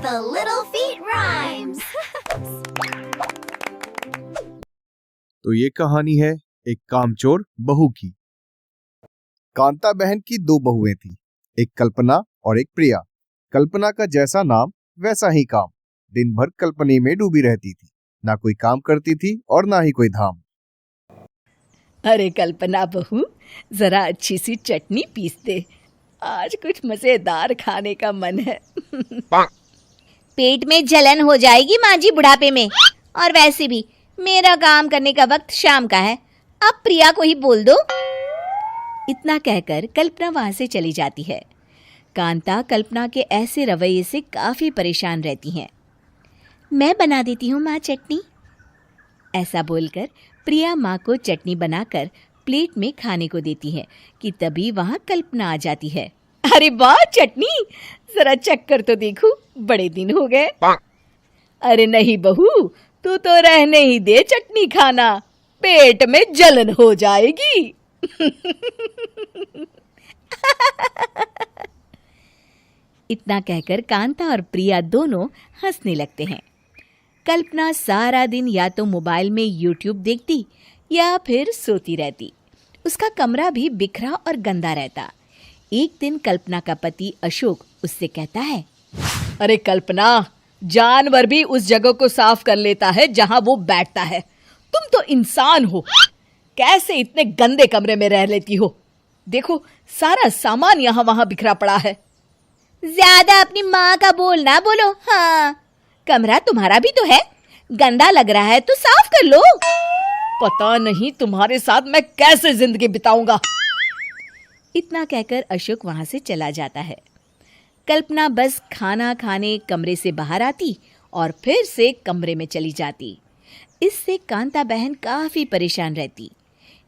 The Little Feet Rhymes. तो ये कहानी है एक कामचोर बहू की। कांता बहन की दो बहुएं थी, एक कल्पना और एक प्रिया। कल्पना का जैसा नाम वैसा ही काम। दिन भर कल्पना में डूबी रहती थी, ना कोई काम करती थी और ना ही कोई धाम। अरे कल्पना बहू, जरा अच्छी सी चटनी पीस दे, आज कुछ मजेदार खाने का मन है। पेट में जलन हो जाएगी माँ जी बुढ़ापे में, और वैसे भी मेरा काम करने का वक्त शाम का है, अब प्रिया को ही बोल दो। इतना कहकर कल्पना वहां से चली जाती है। कांता कल्पना के ऐसे रवैये से काफी परेशान रहती हैं। मैं बना देती हूँ माँ चटनी, ऐसा बोलकर प्रिया माँ को चटनी बनाकर प्लेट में खाने को देती है कि तभी वहां कल्पना आ जाती है। अरे वाह चटनी, जरा चक्कर तो देखूं, बड़े दिन हो गए। अरे नहीं बहू, तू तो रहने ही दे चटनी खाना, पेट में जलन हो जाएगी। इतना कहकर कांता और प्रिया दोनों हंसने लगते हैं। कल्पना सारा दिन या तो मोबाइल में यूट्यूब देखती या फिर सोती रहती। उसका कमरा भी बिखरा और गंदा रहता। एक दिन कल्पना का पति अशोक उससे कहता है, अरे कल्पना, जानवर भी उस जगह को साफ कर लेता है जहां वो बैठता है, तुम तो इंसान हो, कैसे इतने गंदे कमरे में रह लेती हो? देखो सारा सामान यहाँ वहां बिखरा पड़ा है। ज्यादा अपनी माँ का बोल ना बोलो। हाँ, कमरा तुम्हारा भी तो है, गंदा लग रहा है तो साफ कर लो। पता नहीं तुम्हारे साथ मैं कैसे जिंदगी बिताऊंगा। इतना कहकर अशोक वहां से चला जाता है। कल्पना बस खाना खाने कमरे से बाहर आती और फिर से कमरे में चली जाती। इससे कांता बहन काफी परेशान रहती।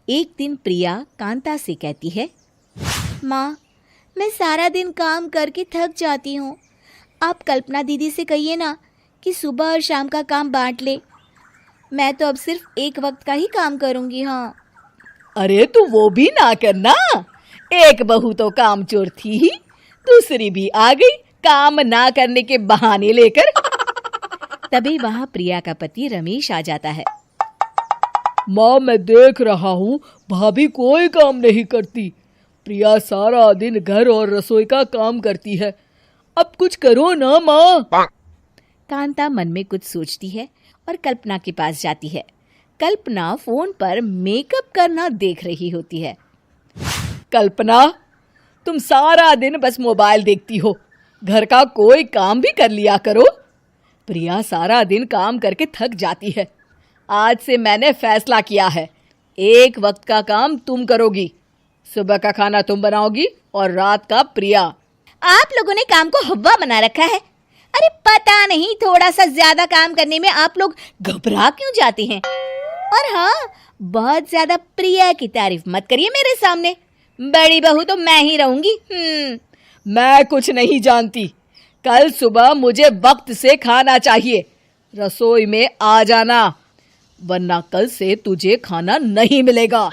एक दिन प्रिया कांता से कहती है, माँ, मैं सारा दिन काम करके थक जाती हूँ, आप कल्पना दीदी से कहिए ना कि सुबह और शाम का काम बांट ले, मैं तो अब सिर्फ एक वक्त का ही काम करूँगी। हाँ। अरे तू वो भी ना करना, एक बहू तो कामचोर थी ही, दूसरी भी आ गई काम ना करने के बहाने लेकर। तभी वहां प्रिया का पति रमेश आ जाता है। माँ, मैं देख रहा हूँ भाभी कोई काम नहीं करती, प्रिया सारा दिन घर और रसोई का काम करती है, अब कुछ करो ना माँ। कांता मन में कुछ सोचती है और कल्पना के पास जाती है। कल्पना फोन पर मेकअप करना देख रही होती है। कल्पना, तुम सारा दिन बस मोबाइल देखती हो, घर का कोई काम भी कर लिया करो। प्रिया सारा दिन काम करके थक जाती है, आज से मैंने फैसला किया है, एक वक्त का काम तुम करोगी, सुबह का खाना तुम बनाओगी और रात का प्रिया। आप लोगों ने काम को हव्वा बना रखा है। अरे पता नहीं थोड़ा सा ज्यादा काम करने में आप लोग घबरा क्यों जाते हैं। और हाँ, बहुत ज्यादा प्रिया की तारीफ मत करिए मेरे सामने, बड़ी बहू तो मैं ही रहूंगी। मैं कुछ नहीं जानती, कल सुबह मुझे वक्त से खाना चाहिए, रसोई में आ जाना, वरना कल से तुझे खाना नहीं मिलेगा।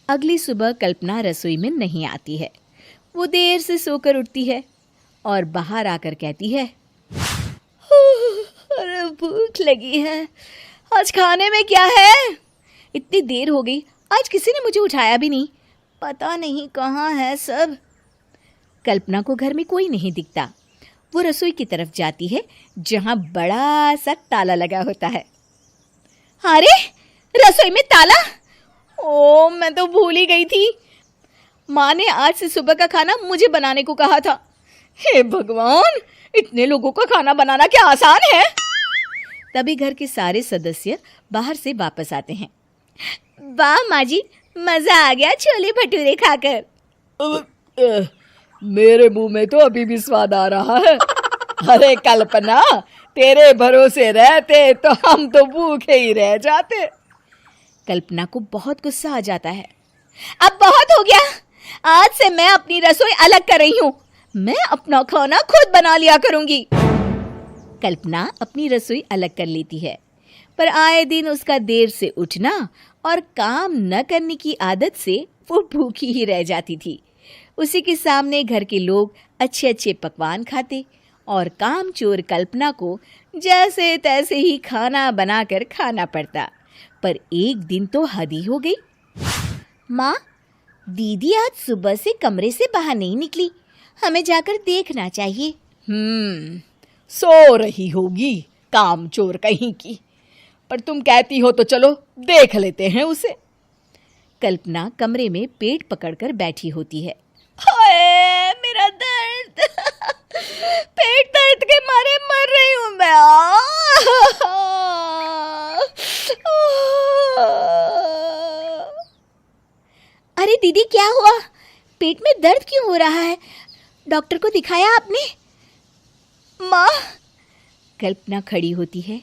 अगली सुबह कल्पना रसोई में नहीं आती है। वो देर से सोकर उठती है और बाहर आकर कहती है, अरे भूख लगी है, आज खाने में क्या है? इतनी देर हो गई, आज किसी ने मुझे उठाया भी नहीं, पता नहीं कहाँ है सब। कल्पना को घर में कोई नहीं दिखता। वो रसोई की तरफ जाती है जहाँ बड़ा सा ताला लगा होता है। अरे रसोई में ताला! ओ, मैं तो भूल ही गई थी। माँ ने आज से सुबह का खाना मुझे बनाने को कहा था। हे भगवान, इतने लोगों का खाना बनाना क्या आसान है? तभी घर के सारे सदस्य बाहर से वापस आते हैं। वाह माँ जी, मजा आ गया छोले भटूरे खाकर। मेरे मुंह में तो अभी भी स्वाद आ रहा है। अरे कल्पना, तेरे भरोसे रहते तो हम तो भूखे ही रह जाते। कल्पना को बहुत गुस्सा आ जाता है। अब बहुत हो गया, आज से मैं अपनी रसोई अलग कर रही हूँ, मैं अपना खाना खुद बना लिया करूंगी। कल्पना अपनी रसोई अलग कर लेती है, पर आए दिन उसका देर से उठना और काम न करने की आदत से वो भूखी ही रह जाती थी। उसी के सामने घर के लोग अच्छे अच्छे पकवान खाते और कामचोर कल्पना को जैसे तैसे ही खाना बनाकर खाना पड़ता। पर एक दिन तो हद ही हो गई। माँ, दीदी आज सुबह से कमरे से बाहर नहीं निकली, हमें जाकर देखना चाहिए। सो रही होगी कामचोर कहीं की। पर तुम कहती हो तो चलो देख लेते हैं उसे। कल्पना कमरे में पेट पकड़कर बैठी होती है। हाय मेरा दर्द, पेट दर्द के मारे मर रही हूं मैं। अरे दीदी, क्या हुआ? पेट में दर्द क्यों हो रहा है? डॉक्टर को दिखाया आपने? माँ, कल्पना खड़ी होती है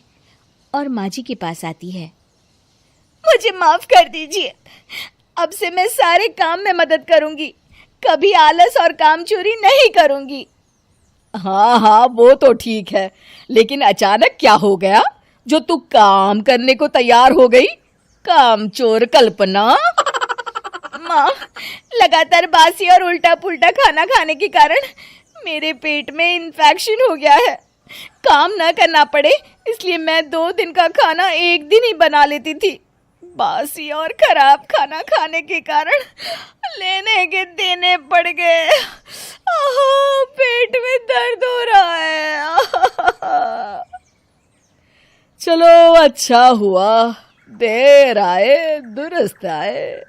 और माँ जी के पास आती है। मुझे माफ कर दीजिए, अब से मैं सारे काम में मदद करूंगी, कभी आलस और काम चोरी नहीं करूंगी। हाँ, वो तो ठीक है, लेकिन अचानक क्या हो गया जो तू काम करने को तैयार हो गई? कामचोर कल्पना। माँ, लगातार बासी और उल्टा पुल्टा खाना खाने के कारण मेरे पेट में इन्फेक्शन हो गया है। काम न करना पड़े इसलिए मैं 2 दिन का खाना एक दिन ही बना लेती थी। बासी और खराब खाना खाने के कारण लेने के देने पड़ गए। पेट में दर्द हो रहा है। चलो अच्छा हुआ, देर आए दुरुस्त आए।